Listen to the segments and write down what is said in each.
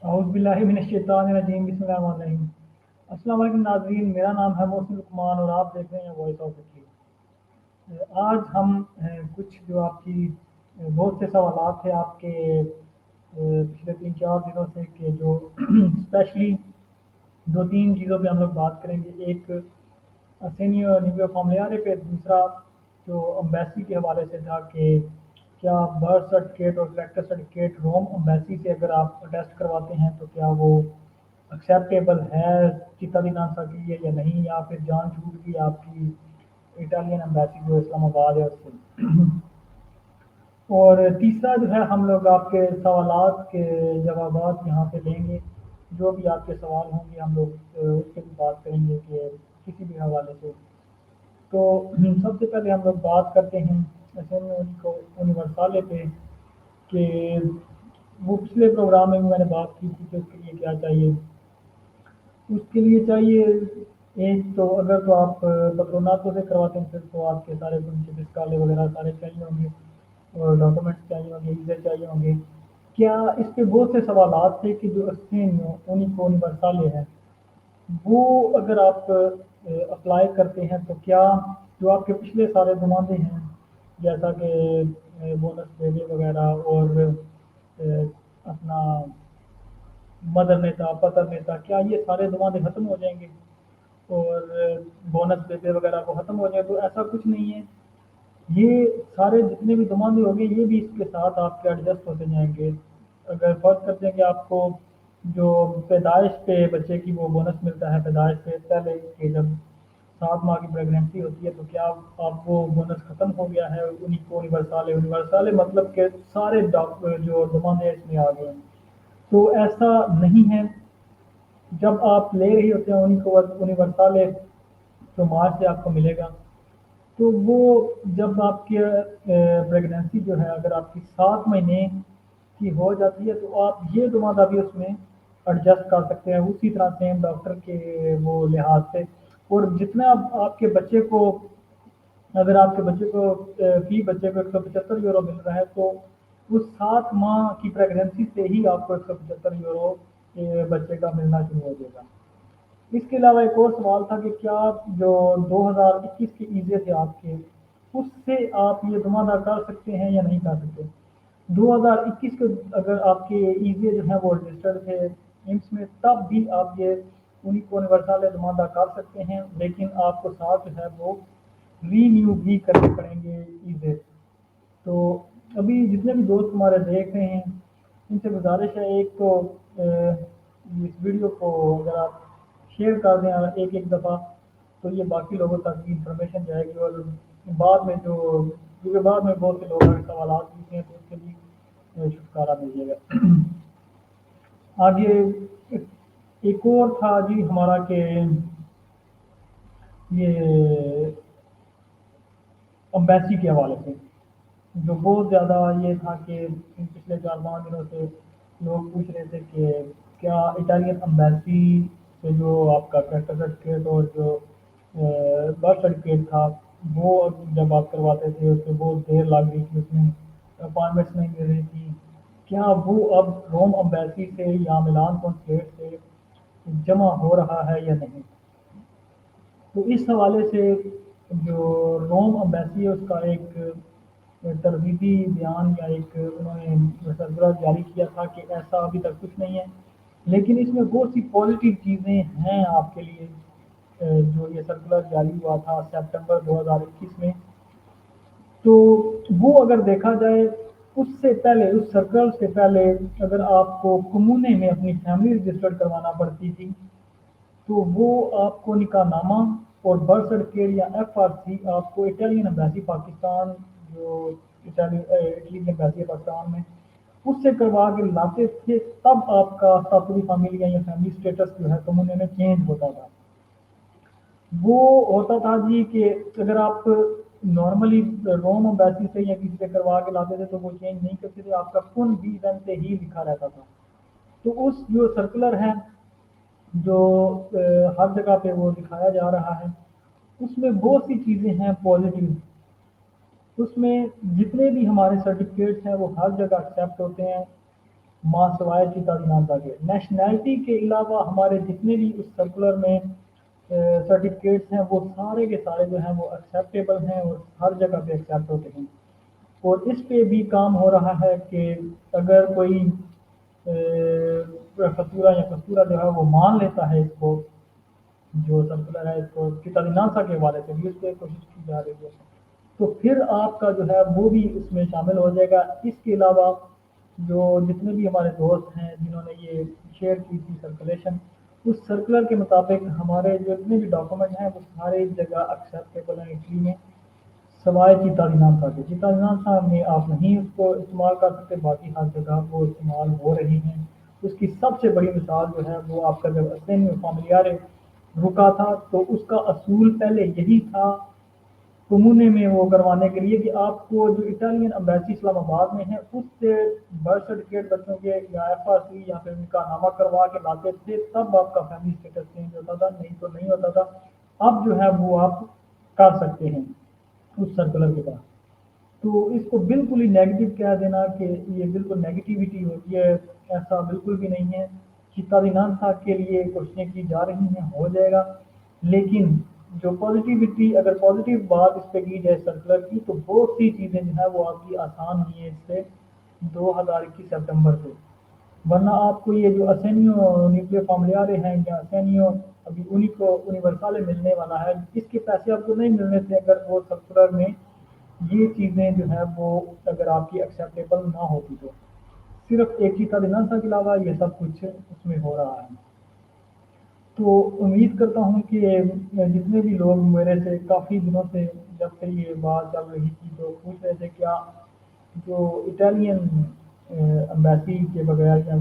اعوذ باللہ من الشیطان الرجیم، بسم اللہ الرحمن الرحیم۔ السلام علیکم ناظرین، میرا نام ہے محسن لقمان اور آپ دیکھ رہے ہیں وائس آف اٹلی۔ آج ہم کچھ جو آپ کی بہت سے سوالات تھے آپ کے پچھلے 3 4 دنوں سے، کہ جو اسپیشلی 2 3 چیزوں پہ ہم لوگ بات کریں گے۔ ایک سینیور نیویو فاملیارے پہ، دوسرا جو امبیسی کے حوالے سے تھا کہ کیا برتھ سرٹیفکیٹ اور کریکٹر سرٹیفکیٹ روم امبیسی سے اگر آپ اٹیسٹ کرواتے ہیں تو کیا وہ ایکسیپٹیبل ہے چتا دی نانسا کے لیے یا نہیں، یا پھر جان چھوٹ گئی آپ کی اٹالین امبیسی جو اسلام آباد ہے اس سے۔ اور تیسرا جو ہے، ہم لوگ آپ کے سوالات کے جوابات یہاں پہ لیں گے، جو بھی آپ کے سوال ہوں گے ہم لوگ اس پہ بھی بات کریں گے کہ کسی بھی حوالے سے۔ تو سب سے پہلے ہم لوگ بات کرتے ہیں یونیورسالے پہ، کہ وہ پچھلے پروگرام میں بھی میں نے بات کی تھی کہ اس کے لیے کیا چاہیے۔ اس کے لیے چاہیے ایک تو، اگر تو آپ پتروناتو سے کرواتے ہیں پھر تو آپ کے سارے فسکالے وغیرہ سارے چاہیے ہوں گے، اور ڈاکومنٹس چاہیے ہوں گے، ویزے چاہیے ہوں گے۔ کیا اس پہ بہت سے سوالات تھے کہ جو یونیورسالے ہیں وہ اگر آپ اپلائی کرتے ہیں تو کیا جو آپ کے پچھلے سارے نمائندے ہیں، جیسا کہ بونس بیبی وغیرہ اور اپنا مدر نیتا پتر نیتا، کیا یہ سارے نمائندے ختم ہو جائیں گے اور بونس بیبی وغیرہ کو ختم ہو جائے؟ تو ایسا کچھ نہیں ہے، یہ سارے جتنے بھی نمائندے ہوں گے یہ بھی اس کے ساتھ آپ کے ایڈجسٹ ہوتے جائیں گے۔ اگر فرض کرتے ہیں کہ آپ کو جو پیدائش پہ بچے کی وہ بونس ملتا ہے پیدائش سے پہلے، کہ جب 7 ماہ کی پریگنینسی ہوتی ہے، تو کیا آپ کو بونس ختم ہو گیا ہے انہیں کو یونیورسالے مطلب کہ سارے جو نمائندے اس میں آ گئے ہیں؟ تو ایسا نہیں ہے۔ جب آپ لے رہی ہوتے ہیں انہیں کو یونیورسالے، تو مارچ سے آپ کو ملے گا، تو وہ جب آپ کی پریگنینسی جو ہے اگر آپ کی 7 مہینے کی ہو جاتی ہے تو آپ یہ دمادہ بھی اس میں ایڈجسٹ کر سکتے ہیں اسی طرح سیم ڈاکٹر کے وہ لحاظ سے۔ اور جتنا آپ کے بچے کو، اگر آپ کے بچے کو فی بچے کو 175 یورو مل رہا ہے، تو اس 7 ماہ کی پریگنینسی سے ہی آپ کو 175 یورو بچے کا ملنا شروع ہو جائے گا۔ اس کے علاوہ ایک اور سوال تھا کہ کیا جو 2021 کے ایزے تھے آپ کے، اس سے آپ یہ دمادہ کر سکتے ہیں یا نہیں کر سکتے؟ 2021 کے اگر آپ کے ایزے جو ہیں وہ رجسٹرڈ تھے ایمس میں، تب بھی آپ یہ انہیں کو یونیورسال دمادہ کر سکتے ہیں، لیکن آپ کو ساتھ جو ہے وہ رینیو بھی کرنے پڑیں گے ایزے۔ تو ابھی جتنے بھی دوست ہمارے دیکھ رہے ہیں ان سے گزارش ہے، ایک تو اس ویڈیو کو اگر آپ شیئر کر دیں ایک ایک دفعہ، تو یہ باقی لوگوں تک بھی انفارمیشن جائے گی، اور بعد میں کیونکہ بعد میں بہت سے لوگ اگر سوالات پوچھتے ہیں تو اس کے بھی چھٹکارا مل جائے گا۔ آگے ایک اور تھا جی ہمارا کہ یہ امبیسی کے حوالے سے جو بہت زیادہ یہ تھا کہ پچھلے 4 5 دنوں سے لوگ پوچھ رہے تھے کہ کیا اٹالین امبیسی سے جو آپ کا کریکٹر سرٹیفکیٹ اور جو برتھ سرٹیفکیٹ تھا وہ جب آپ کرواتے تھے اس پہ بہت دیر لگ رہی تھی، اس میں اپائنٹمنٹس نہیں مل رہی تھی، کیا وہ اب روم امبیسی سے یا ملان کونسلیٹ سے جمع ہو رہا ہے یا نہیں؟ تو اس حوالے سے جو روم امبیسی ہے اس کا ایک ترغیبی بیان یا ایک انہوں نے سربراہ جاری کیا تھا کہ ایسا ابھی تک کچھ نہیں ہے، لیکن اس میں بہت سی پازیٹیو چیزیں ہیں آپ کے لیے۔ جو یہ سرکولر جاری ہوا تھا سپٹمبر 2021 میں، تو وہ اگر دیکھا جائے اس سے پہلے، اس سرکل سے پہلے اگر آپ کو کمونے میں اپنی فیملی رجسٹرڈ کروانا پڑتی تھی، تو وہ آپ کو نکاح نامہ اور برتھ سرٹیفکیٹ یا ایف آر سی آپ کو اٹالین امبیسی پاکستان، جو اٹلی کی امبیسی ہے پاکستان میں، اس سے کروا کے لاتے تھے، تب آپ کا ساتوی فیملی یا فیملی اسٹیٹس جو ہے کمونے میں چینج ہوتا تھا۔ وہ ہوتا تھا جی کہ اگر آپ نارملی روم امبیسی سے یا کسی سے کروا کے لاتے تھے تو وہ چینج نہیں کرتے تھے، آپ کا کن بھی سے ہی لکھا رہتا تھا۔ تو اس جو سرکولر ہے جو ہر جگہ پہ وہ دکھایا جا رہا ہے، اس میں بہت سی چیزیں ہیں پازیٹیو۔ اس میں جتنے بھی ہمارے سرٹیفکیٹس ہیں وہ ہر جگہ ایکسیپٹ ہوتے ہیں، سوائے کی تعینات آگے نیشنلٹی کے علاوہ ہمارے جتنے بھی اس سرکولر میں سرٹیفکیٹس ہیں وہ سارے کے سارے جو ہیں وہ ایکسیپٹیبل ہیں اور ہر جگہ پہ ایکسیپٹ ہوتے ہیں، اور اس پہ بھی کام ہو رہا ہے کہ اگر کوئی فصورہ یا کستورہ جو ہے وہ مان لیتا ہے اس کو، جو سرکولر ہے اس کو کتاب ناسا کے حوالے سے بھی اس پہ کوشش کی جا رہی ہے، تو پھر آپ کا جو ہے وہ بھی اس میں شامل ہو جائے گا۔ اس کے علاوہ جو جتنے بھی ہمارے دوست ہیں جنہوں نے یہ شیئر کی تھی سرکولیشن، اس سرکولر کے مطابق ہمارے جو جتنے بھی ڈاکومنٹ ہیں وہ سارے جگہ ایکسیپٹیبل ہیں اٹلی میں، سوائے چیتا نام کا چیتا نام صاحب میں آپ نہیں اس کو استعمال کر سکتے، باقی ہر جگہ وہ استعمال ہو رہی ہیں۔ اس کی سب سے بڑی مثال جو ہے وہ آپ کا جب اسین فاملیارے رکا تھا تو اس کا اصول پہلے یہی تھا کمونے میں وہ کروانے کے لیے کہ آپ کو جو اٹالین امبیسی اسلام آباد میں ہے اس سے برتھ سرٹیفکیٹ بچوں کے یا ایف آر سی یا پھر نکاح نامہ کروا کے لاتے تھے، تب آپ کا فیملی اسٹیٹس چینج ہوتا تھا، نہیں تو نہیں ہوتا تھا۔ اب جو ہے وہ آپ کر سکتے ہیں اس سرکولر کے بعد، تو اس کو بالکل ہی نیگیٹو کہہ دینا کہ یہ بالکل نیگیٹیوٹی ہوتی ہے، ایسا بالکل بھی نہیں ہے۔ چتادینانسا کے لیے کوششیں کی جا رہی ہیں، ہو جائے گا، لیکن جو پازیٹیوٹی اگر پازیٹیو بات اس پہ کی جائے سرکولر کی تو بہت سی چیزیں جو ہے وہ آپ کی آسان ہوئی ہیں اس سے 2021 سپٹمبر سے، ورنہ آپ کو یہ جو اسینیو نیوکلیر فاملیارے ہیں یا اسینیو ابھی انہیں کو یونیورسالے ملنے والا ہے، اس کے پیسے آپ کو نہیں ملنے تھے اگر وہ سرکولر میں یہ چیزیں جو ہے وہ اگر آپ کی ایکسیپٹیبل نہ ہوتی تو۔ صرف ایک ہی تعدینات کے علاوہ یہ سب کچھ اس میں ہو رہا ہے، تو امید کرتا ہوں کہ جتنے بھی لوگ میرے سے کافی دنوں سے جب سے یہ بات چل رہی تھی تو پوچھ رہے تھے کیا جو اٹالین امبیسی کے بغیر یا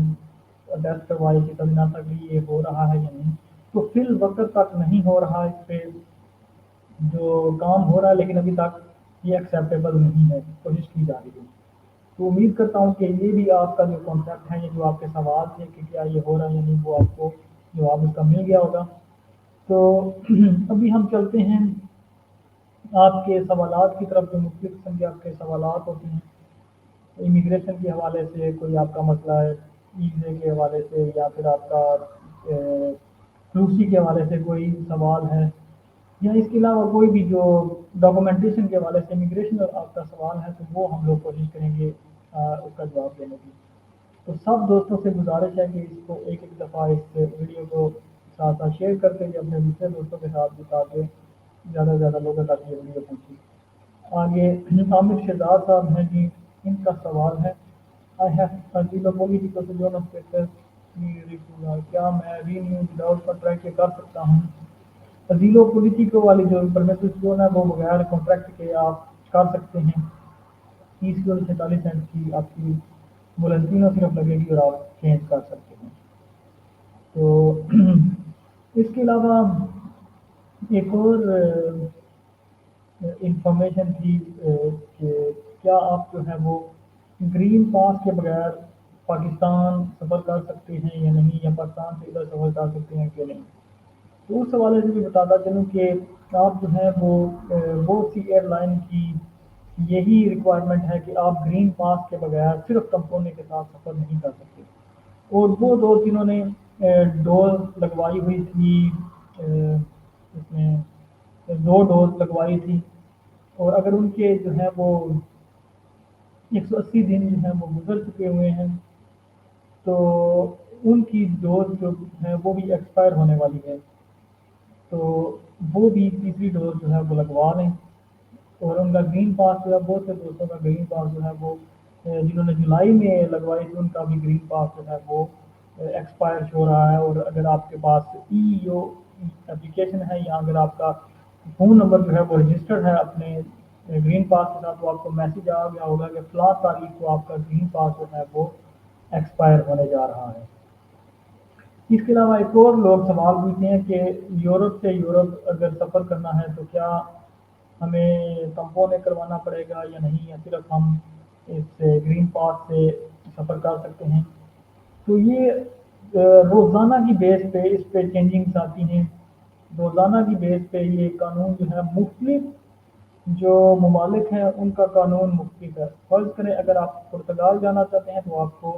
ڈیسک کروائی کی تعدینات کے لیے یہ ہو رہا ہے یا نہیں، تو فی الوقت تک نہیں ہو رہا، اس پہ جو کام ہو رہا ہے لیکن ابھی تک یہ ایکسیپٹیبل نہیں ہے، کوشش کی جا رہی ہے۔ تو امید کرتا ہوں کہ یہ بھی آپ کا جو کانسیپٹ ہے، یہ جو آپ کے سوال تھے کہ کیا یہ ہو رہا ہے یا نہیں، وہ آپ کو جواب اس کا مل گیا ہوگا۔ تو ابھی ہم چلتے ہیں آپ کے سوالات کی طرف، جو مختلف قسم کے آپ کے سوالات ہوتے ہیں امیگریشن کے حوالے سے، کوئی آپ کا مسئلہ ہے ویزے کے حوالے سے، یا پھر آپ کا روسی کے حوالے سے کوئی سوال ہے، یا اس کے علاوہ کوئی بھی جو ڈاکومنٹیشن کے حوالے سے امیگریشن آپ کا سوال ہے، تو وہ ہم لوگ کوشش کریں گے اس کا جواب دینے کی۔ تو سب دوستوں سے گزارش ہے کہ اس کو ایک ایک دفعہ اس ویڈیو کو ساتھ ساتھ شیئر کرتے ہوئے اپنے دوسرے دوستوں کے ساتھ بھی، تاکہ زیادہ سے زیادہ لوگوں تک یہ ویڈیو پہنچے۔ آگے عامر شہزاد صاحب ہیں جی، ان کا سوال ہے آئی ہیو ازیلو پولیٹیکل سجون آف اسٹیٹس، کیا میں ری نیو وداؤٹ کانٹریکٹ کر سکتا ہوں؟ ازیلو پولیٹیکو والی جو پرمیسز جو ہے وہ بغیر کانٹریکٹ کے آپ کر سکتے ہیں، 30 46 کی آپ کی بلندینوں صرف لگے گی اور آپ چینج کر سکتے ہیں۔ تو اس کے علاوہ ایک اور انفارمیشن تھی کہ کیا آپ جو ہے وہ گرین پاس کے بغیر پاکستان سفر کر سکتے ہیں یا نہیں، یا پاکستان سے ادھر سفر کر سکتے ہیں کہ نہیں۔ تو اس حوالے سے بھی بتاتا چلوں کہ آپ جو ہے وہ بہت سی ایئر لائن کی یہی ریکوائرمنٹ ہے کہ آپ گرین پاس کے بغیر صرف کمپنی کے ساتھ سفر نہیں کر سکتے، اور وہ دوست جنہوں نے ڈوز لگوائی ہوئی تھی، اس میں 2 ڈوز لگوائی تھی، اور اگر ان کے جو ہے وہ 180 دن جو ہیں وہ گزر چکے ہوئے ہیں، تو ان کی ڈوز جو ہے وہ بھی ایکسپائر ہونے والی ہے، تو وہ بھی تیسری ڈوز جو ہے وہ لگوا لیں۔ اور ان کا گرین پاس جو ہے، بہت سے دوستوں کا گرین پاس جو ہے وہ جنہوں نے جولائی میں لگوائی تھی، ان کا بھی گرین پاس جو ہے وہ ایکسپائر ہو رہا ہے۔ اور اگر آپ کے پاس ای یو اپلیکیشن ہے، یا اگر آپ کا فون نمبر جو ہے وہ رجسٹرڈ ہے اپنے گرین پاس کے ساتھ، تو آپ کو میسج آ گیا ہوگا کہ فلاں تاریخ کو آپ کا گرین پاس جو ہے وہ ایکسپائر ہونے جا رہا ہے۔ اس کے علاوہ ایک اور لوگ سوال پوچھتے ہیں کہ یورپ سے یورپ اگر سفر کرنا ہے تو کیا ہمیں تمپونے کروانا پڑے گا یا نہیں، یا صرف ہم اس سے گرین پاس سے سفر کر سکتے ہیں؟ تو یہ روزانہ کی بیس پہ اس پہ چینجنگس آتی ہیں، روزانہ کی بیس پہ یہ قانون جو ہے مختلف جو ممالک ہیں ان کا قانون مختلف ہے۔ فرض کریں اگر آپ پرتگال جانا چاہتے ہیں تو آپ کو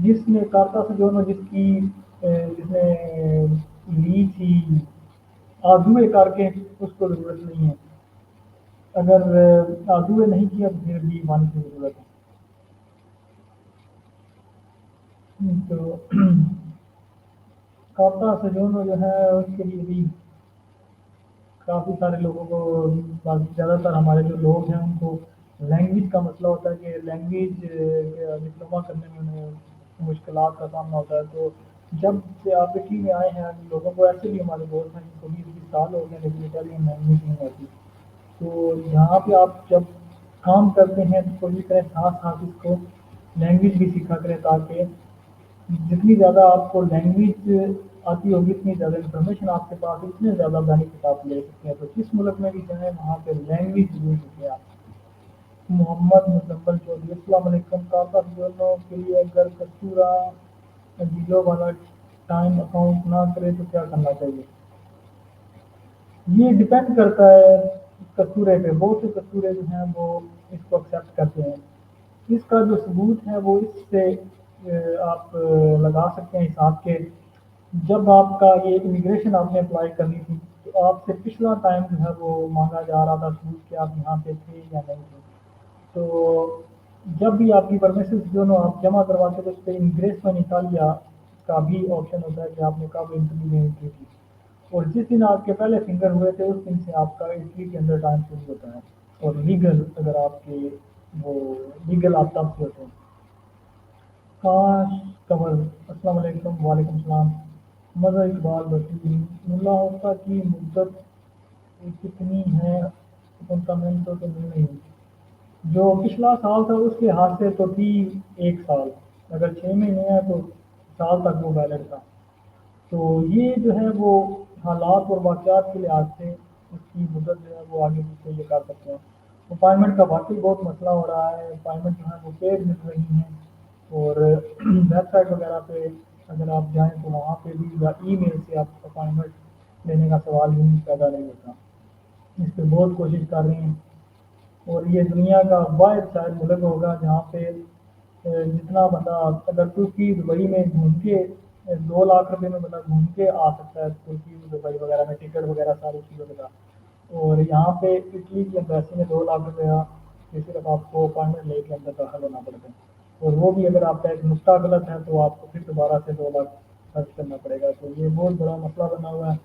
جس نے کارتا سے جو جس کی جس نے لی تھی آزوے کر کے اس کو ضرورت نہیں ہے. اگر آزوے نہیں کیا تو پھر بھی ون کی ضرورت ہے. تو کارتا سے جو ہے اس کے لیے بھی کافی سارے لوگوں کو زیادہ تر ہمارے جو لوگ ہیں ان کو لینگویج کا مسئلہ ہوتا ہے کہ لینگویج ڈپلوما کرنے میں انہیں مشکلات کا سامنا ہوتا ہے. تو جب سے آپ اٹلی میں آئے ہیں لوگوں کو ایسے بھی ہمارے دوست ہیں جن کو 20 20 سال ہو گئے لیکن اٹالین لینگویج نہیں آتی. تو یہاں پہ آپ جب کام کرتے ہیں تو کوشش کریں ساتھ ساتھ اس کو لینگویج بھی سیکھا کریں تاکہ جتنی زیادہ آپ کو لینگویج آتی ہوگی اتنی زیادہ انفارمیشن آپ کے پاس اتنے زیادہ بینیفٹ آپ لے سکتے ہیں. تو جس ملک میں بھی جائیں وہاں پہ لینگویج ضرور سیکھیں آپ. محمد مزمل چودھری السلام علیکم. کافر دونوں کے لیے اگر کستورا جیلو والا ٹائم اکاؤنٹ نہ کرے تو کیا کرنا چاہیے؟ یہ ڈپینڈ کرتا ہے کستورے پہ. بہت سے کستورے جو ہیں وہ اس کو ایکسیپٹ کرتے ہیں. اس کا جو ثبوت ہے وہ اس سے آپ لگا سکتے ہیں حساب کے جب آپ کا یہ امیگریشن آپ نے اپلائی کرنی تھی تو آپ سے پچھلا ٹائم جو ہے وہ مانگا جا رہا تھا ثبوت کہ آپ یہاں پہ تھے یا نہیں تھے. تو جب بھی آپ کی پرمیسز جو نا آپ جمع کرواتے تو اس پہ امیگریشن اٹالیا کا بھی آپشن ہوتا ہے کہ آپ نے کب انٹری میں انٹری کی. اور جس دن آپ کے پہلے فنگر ہوئے تھے اس دن سے آپ کا اٹلی کے اندر ٹائم شروع ہوتا ہے. اور لیگل اگر آپ کے وہ لیگل آپ تب سے ہوتے ہیں. کاش کمر السلام علیکم. وعلیکم السلام. مدر اقبال بسی ملا ہوتا کی مدت کتنی ہے منٹوں تو مل نہیں. جو پچھلا سال تھا اس کے لحاظ سے تو تھی 1 سال. اگر 6 مہینے ہیں تو سال تک وہ ویلڈ تھا. تو یہ جو ہے وہ حالات اور واقعات کے لحاظ سے اس کی مدت جو ہے وہ آگے پیچھے یہ کر سکتے ہیں. اپائنمنٹ کا واقعی بہت مسئلہ ہو رہا ہے. اپائنمنٹ جو ہے وہ پیڈ مل رہی ہیں اور ویب سائٹ وغیرہ پہ اگر آپ جائیں تو وہاں پہ بھی یا ای میل سے آپ اپائنمنٹ لینے کا سوال ہی پیدا نہیں ہوتا. اس پہ بہت کوشش کر رہے ہیں اور یہ دنیا کا واحد شاید ملک ہوگا جہاں پہ جتنا بندہ اگر ترکی دبئی میں گھوم کے 2 لاکھ روپے میں بندہ گھوم کے آ سکتا ہے ترکی دبئی وغیرہ میں ٹکٹ وغیرہ ساری چیزوں کے ساتھ. اور یہاں پہ اٹلی کی ایمبیسی میں 2 لاکھ روپیہ کہ صرف آپ کو اپائنٹمنٹ لے کے اندر داخل ہونا پڑتا ہے. اور وہ بھی اگر آپ کا ایک نقطہ غلط ہے تو آپ کو پھر دوبارہ سے 2 لاکھ خرچ کرنا پڑے گا. تو یہ بہت بڑا مسئلہ بنا ہوا ہے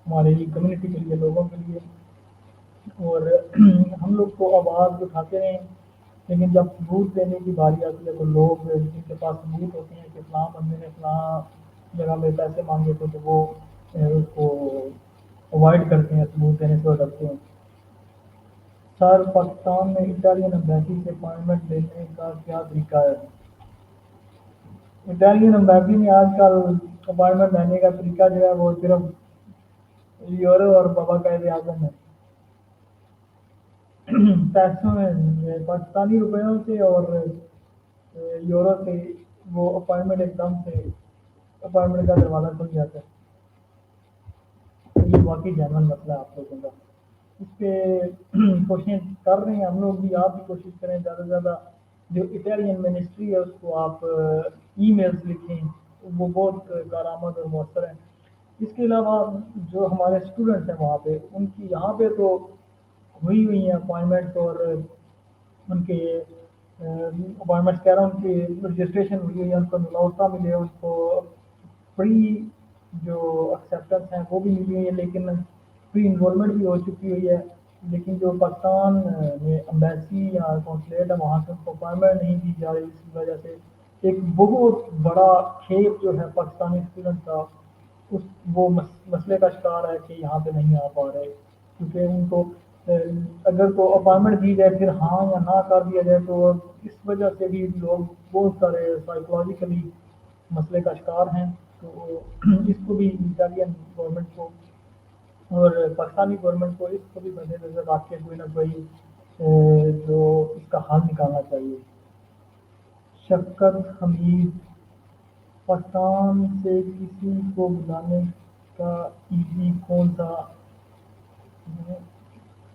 ہمارے کمیونٹی کے لیے لوگوں کے لیے. اور ہم لوگ تو آواز اٹھاتے ہیں لیکن جب ثبوت دینے کی باری آتی ہے تو لوگ جن کے پاس ثبوت ہوتے ہیں کہ فلاں بندے نے فلاں جگہ میں پیسے مانگے تھے تو وہ اس کو اوائڈ کرتے ہیں ثبوت دینے سے ڈرتے ہیں. سر پاکستان میں اٹالین امبیسی سے اپائنٹمنٹ لینے کا کیا طریقہ ہے؟ اٹالین امبیسی میں آج کل اپائنٹمنٹ لینے کا طریقہ جو ہے وہ صرف یورو اور بابا قائد اعظم ہے. پیسوں میں پاکستانی روپیوں سے اور یورو سے وہ اپائنٹمنٹ ایک دم سے اپائنٹمنٹ کا دروازہ کھل جاتا ہے. تو یہ واقعی جنرل مسئلہ ہے آپ لوگوں کا. اس پہ کوشش کر رہے ہیں ہم لوگ بھی. آپ بھی کوشش کریں زیادہ سے زیادہ جو اٹالین منسٹری ہے اس کو آپ ای میلز لکھیں. وہ بہت کارآمد اور مؤثر ہیں. اس کے علاوہ جو ہمارے اسٹوڈنٹس ہیں وہاں پہ ان کی یہاں پہ تو ہوئی ہیں اپائنٹمنٹ اور ان کے اپائنٹمنٹ کہہ رہا ہوں ان کی رجسٹریشن ہوئی ہے ان کو نوٹا ملے ان کو پری جو ایکسیپٹنس ہیں وہ بھی ملی ہوئی ہے لیکن پری انرولمنٹ بھی ہو چکی ہوئی ہے. لیکن جو پاکستان میں امبیسی یا کونسلیٹ ہے وہاں سے ان کو اپائنٹمنٹ نہیں دی جا رہی. اس کی وجہ سے ایک بہت بڑا کھیت جو ہے پاکستانی اسٹوڈنٹ کا اس وہ مسئلے کا شکار ہے کہ یہاں پہ نہیں آ پا رہے کیونکہ ان کو اگر تو اپائنٹمنٹ دی جائے پھر ہاں یا نہ کر دیا جائے تو اس وجہ سے بھی لوگ بہت سارے سائیکولوجیکلی مسئلے کا شکار ہیں. تو اس کو بھی اٹالین گورنمنٹ کو اور پاکستانی گورنمنٹ کو اس کو بھی مد نظر رکھ کے کوئی نہ کوئی جو اس کا حل نکالنا چاہیے. شفقت حمید پاکستان سے کسی کو بلانے کا ایزی کون سا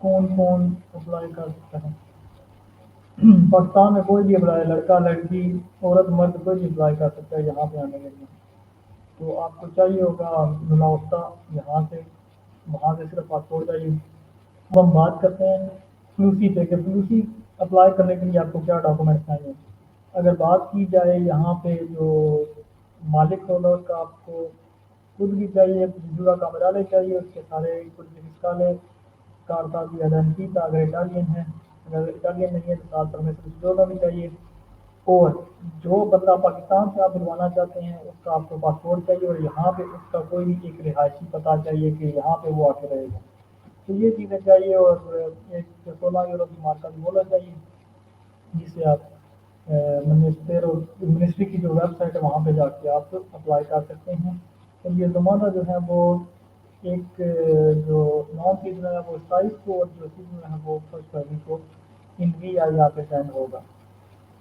کون کون اپلائی کر سکتا ہے؟ پاکستان میں کوئی بھی اپلائی، لڑکا لڑکی عورت مرد کوئی بھی اپلائی کر سکتا ہے یہاں پہ آنے کے لیے. تو آپ کو چاہیے ہوگا ملاوسطہ یہاں سے، وہاں سے صرف پاسپورٹ چاہیے. اب ہم بات کرتے ہیں فلوسی پہ کہ فلوسی اپلائی کرنے کے لیے آپ کو کیا ڈاکومنٹس چاہیے. اگر بات کی جائے یہاں پہ جو مالک ہوگا اس کا آپ کو خود بھی چاہیے، جوا کا مدالے چاہیے، اس کے سارے کچھ فسکالے کارتا کی ایڈنٹی اگر اٹالین ہے، اگر اٹالین نہیں ہے تو ساتھ میں سے بھی چاہیے. اور جو بندہ پاکستان سے آپ بلوانا چاہتے ہیں اس کا آپ کو پاسپورٹ چاہیے، اور یہاں پہ اس کا کوئی بھی ایک رہائشی پتہ چاہیے کہ یہاں پہ وہ آ کے رہے گا. تو یہ چیزیں چاہیے، اور ایک 16 یورو کی مارکا بھی بولا چاہیے جسے آپ منسٹری کی جو ویب سائٹ ہے وہاں پہ جا کے آپ اپلائی کر سکتے ہیں. اور یہ زمانہ جو ہے وہ ایک جو نان سیزنل ہے وہ 27 کو، اور جو سیزنل ہے وہ 1 فروری کو انوی یا یہاں پہ سینڈ ہوگا.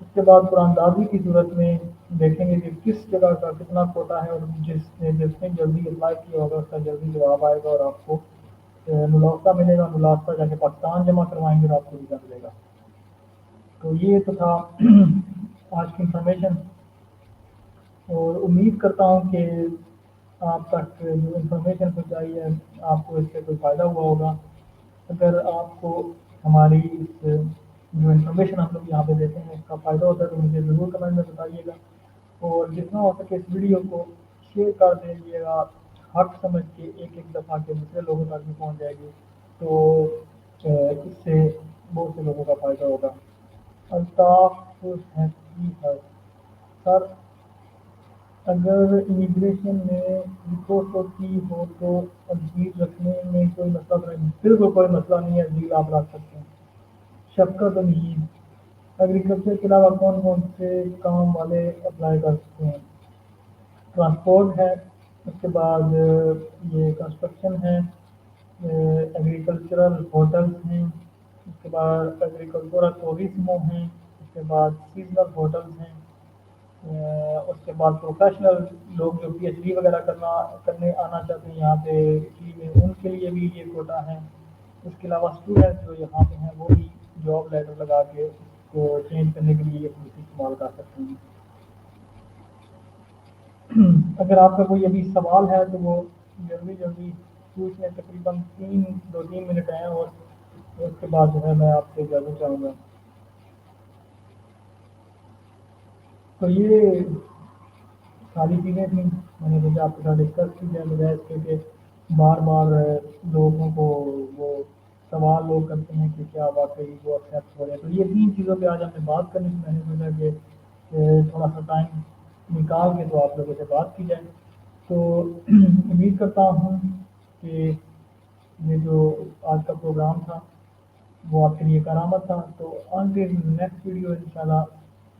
اس کے بعد قرآن دازی کی صورت میں دیکھیں گے کہ کس جگہ کا کتنا کوٹا ہے، اور جس نے جلدی اپلائی کیا ہوگا اس کا جلدی جواب آئے گا اور آپ کو ملازمہ ملے گا. ملازمہ جا کے پاکستان جمع کروائیں گے اور آپ کو ویزا ملے گا. تو یہ تو تھا آج کی انفارمیشن، اور امید کرتا ہوں کہ آپ تک جو انفارمیشن پہنچائی ہے آپ کو اس سے کوئی فائدہ ہوا ہوگا. اگر آپ کو ہماری اس جو انفارمیشن ہم لوگ یہاں پہ دیتے ہیں اس کا فائدہ ہوتا ہے تو مجھے ضرور کمنٹ میں بتائیے گا، اور جتنا ہو سکے اس ویڈیو کو شیئر کر دیجیے گا حق سمجھ کے، ایک ایک دفعہ کے دوسرے لوگوں تک بھی پہنچ جائے گی تو اس سے بہت سے لوگوں کا فائدہ ہوگا. الطاف ہے سر، اگر امیگریشن میں رپورٹ ہوتی ہو تو عزیز رکھنے میں کوئی مسئلہ نہیں؟ بالکل کوئی مسئلہ نہیں ہے، عزیز آپ رکھ سکتے ہیں. شفقت امید، ایگریکلچر کے علاوہ کون کون سے کام والے اپلائی کر سکتے ہیں؟ ٹرانسپورٹ ہے، اس کے بعد یہ کنسٹرکشن ہے، ایگریکلچرل ہوٹلس ہیں، اس کے بعد ایگریکلچرل ٹورزموں ہیں، اس کے بعد سیزنل ہوٹلس ہیں، اس کے بعد پروفیشنل لوگ جو پی ایچ ڈی وغیرہ کرنے آنا چاہتے ہیں یہاں پہ اٹلی میں ان کے لیے بھی یہ کوٹا ہے. اس کے علاوہ اسٹوڈنٹ جو یہاں پہ ہیں وہ بھی جاب لیٹر لگا کے اس کو چینج کرنے کے لیے یہ پالیسی استعمال کر سکتے ہیں. اگر آپ کا کوئی ابھی سوال ہے تو وہ جلدی جلدی پوچھ لیں، تقریباً 2-3 منٹ ہیں، اور اس کے بعد جو ہے میں آپ سے اجازت چاہوں گا. تو یہ ساری چیزیں تھیں میں نے سوچا آپ کے ساتھ ڈسکس کی جائے، بجائے اس کے کہ بار بار لوگوں کو وہ سوال لوگ کرتے ہیں کہ کیا واقعی وہ ایکسیپٹ ہو رہے ہیں. تو یہ 3 چیزوں پہ آج ہم نے بات کرنی تھی. میں نے سوچا کہ تھوڑا سا ٹائم نکال کے تو آپ لوگوں سے بات کی جائے. تو امید کرتا ہوں کہ یہ جو آج کا پروگرام تھا وہ آپ کے لیے کارآمد تھا. تو آن کے نیکسٹ ویڈیو انشاءاللہ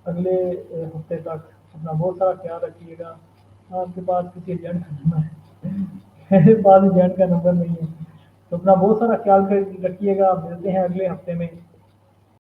اگلے ہفتے تک اپنا بہت سارا خیال رکھیے گا. آپ کے پاس کسی ایجنٹ کا نمبر ہے؟ میرے پاس ایجنٹ کا نمبر نہیں ہے. تو اپنا بہت سارا خیال رکھیے گا. ملتے ہیں اگلے ہفتے میں.